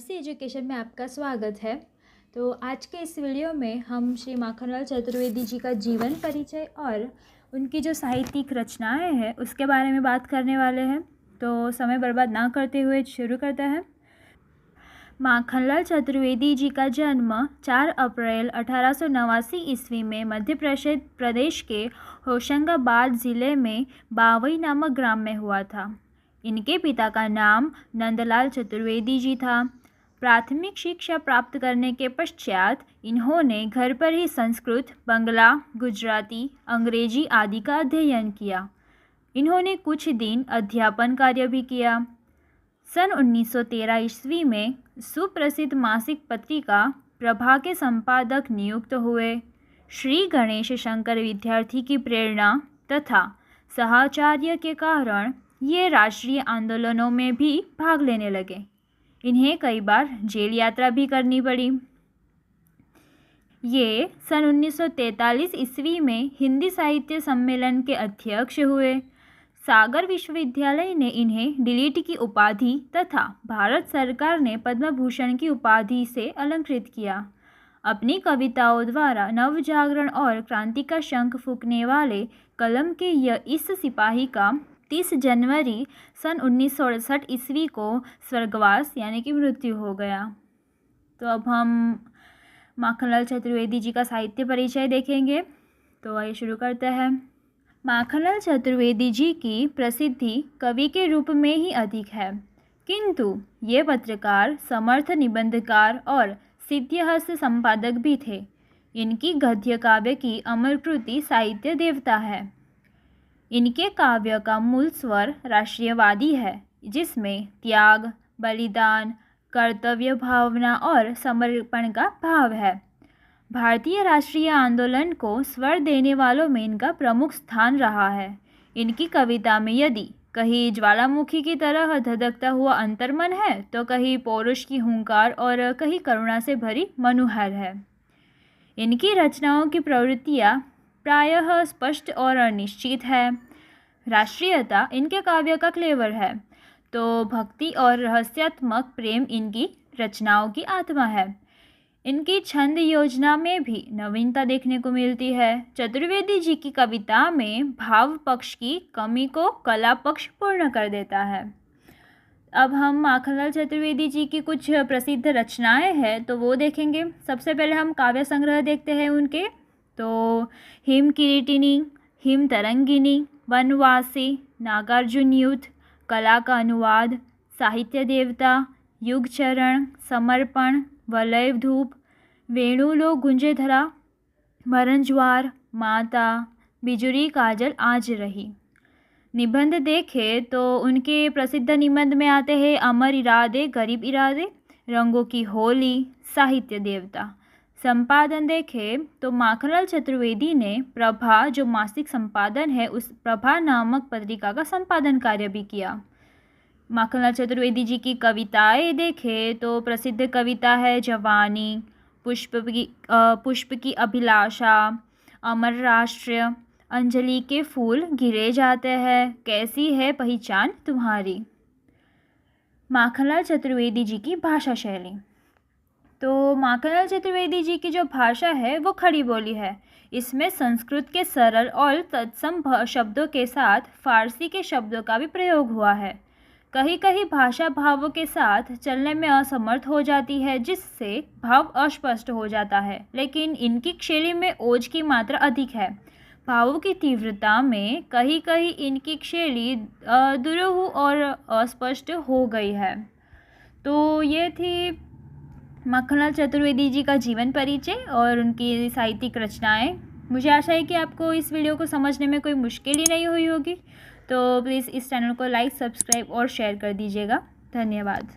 RC education में आपका स्वागत है। तो आज के इस वीडियो में हम श्री माखनलाल चतुर्वेदी जी का जीवन परिचय और उनकी जो साहित्यिक रचनाएं हैं उसके बारे में बात करने वाले हैं। तो समय बर्बाद ना करते हुए शुरू करते हैं। माखनलाल चतुर्वेदी जी का जन्म 4 अप्रैल 1889 ईस्वी में मध्य प्रदेश के होशंगाबाद ज़िले में बावई नामक ग्राम में हुआ था। इनके पिता का नाम नंदलाल चतुर्वेदी जी था। प्राथमिक शिक्षा प्राप्त करने के पश्चात इन्होंने घर पर ही संस्कृत, बंगला, गुजराती, अंग्रेजी आदि का अध्ययन किया। इन्होंने कुछ दिन अध्यापन कार्य भी किया। सन 1913 ईस्वी में सुप्रसिद्ध मासिक पत्रिका प्रभा के संपादक नियुक्त हुए। श्री गणेश शंकर विद्यार्थी की प्रेरणा तथा साहचर्य के कारण ये राष्ट्रीय आंदोलनों में भी भाग लेने लगे। इन्हें कई बार जेल यात्रा भी करनी पड़ी। ये सन 1943 ईस्वी में हिंदी साहित्य सम्मेलन के अध्यक्ष हुए। सागर विश्वविद्यालय ने इन्हें डीलिट की उपाधि तथा भारत सरकार ने पद्म भूषण की उपाधि से अलंकृत किया। अपनी कविताओं द्वारा नवजागरण और क्रांति का शंख फूंकने वाले कलम के इस सिपाही का 30 जनवरी सन 1968 ईस्वी को स्वर्गवास यानी कि मृत्यु हो गया। तो अब हम माखनलाल चतुर्वेदी जी का साहित्य परिचय देखेंगे। तो आइए शुरू करते हैं। माखनलाल चतुर्वेदी जी की प्रसिद्धि कवि के रूप में ही अधिक है, किंतु ये पत्रकार, समर्थ निबंधकार और सिद्धहस्त संपादक भी थे। इनकी गद्य काव्य की अमर कृति साहित्य देवता है। इनके काव्य का मूल स्वर राष्ट्रीयवादी है, जिसमें त्याग, बलिदान, कर्तव्य भावना और समर्पण का भाव है। भारतीय राष्ट्रीय आंदोलन को स्वर देने वालों में इनका प्रमुख स्थान रहा है। इनकी कविता में यदि कहीं ज्वालामुखी की तरह धधकता हुआ अंतर्मन है, तो कहीं पौरुष की हुंकार और कहीं करुणा से भरी मनोहर है। इनकी रचनाओं की प्रवृत्तियाँ प्रायः स्पष्ट और अनिश्चित है। राष्ट्रीयता इनके काव्य का क्लेवर है, तो भक्ति और रहस्यात्मक प्रेम इनकी रचनाओं की आत्मा है। इनकी छंद योजना में भी नवीनता देखने को मिलती है। चतुर्वेदी जी की कविता में भाव पक्ष की कमी को कला पक्ष पूर्ण कर देता है। अब हम माखनलाल चतुर्वेदी जी की कुछ प्रसिद्ध रचनाएं हैं तो वो देखेंगे। सबसे पहले हम काव्य संग्रह देखते हैं उनके। तो हिम किरीटिनी, हिम तरंगिनी, वनवासी, नागार्जुन युद्ध, कला का अनुवाद, साहित्य देवता, युग चरण, समर्पण, वलय धूप, वेणुलो गुंजे धरा, मरंज्वार, माता, बिजुरी काजल आज रही। निबंध देखें तो उनके प्रसिद्ध निबंध में आते हैं अमर इरादे, गरीब इरादे, रंगों की होली, साहित्य देवता। संपादन देखें तो माखनलाल चतुर्वेदी ने प्रभा, जो मासिक संपादन है, उस प्रभा नामक पत्रिका का संपादन कार्य भी किया। माखनलाल चतुर्वेदी जी की कविताएं देखें तो प्रसिद्ध कविता है जवानी, पुष्प की अभिलाषा, अमर राष्ट्र, अंजलि के फूल गिरे जाते हैं, कैसी है पहचान तुम्हारी। माखनलाल चतुर्वेदी जी की भाषा शैली। तो माखनलाल चतुर्वेदी जी की जो भाषा है वो खड़ी बोली है। इसमें संस्कृत के सरल और तत्सम शब्दों के साथ फारसी के शब्दों का भी प्रयोग हुआ है। कहीं कहीं भाषा भावों के साथ चलने में असमर्थ हो जाती है, जिससे भाव अस्पष्ट हो जाता है। लेकिन इनकी शैली में ओज की मात्रा अधिक है। भावों की तीव्रता में कहीं कहीं इनकी शैली दुरूह और अस्पष्ट हो गई है। तो ये थी माखनलाल चतुर्वेदी जी का जीवन परिचय और उनकी साहित्यिक रचनाएं। मुझे आशा है कि आपको इस वीडियो को समझने में कोई मुश्किल ही नहीं हुई होगी। तो प्लीज़ इस चैनल को लाइक, सब्सक्राइब और शेयर कर दीजिएगा। धन्यवाद।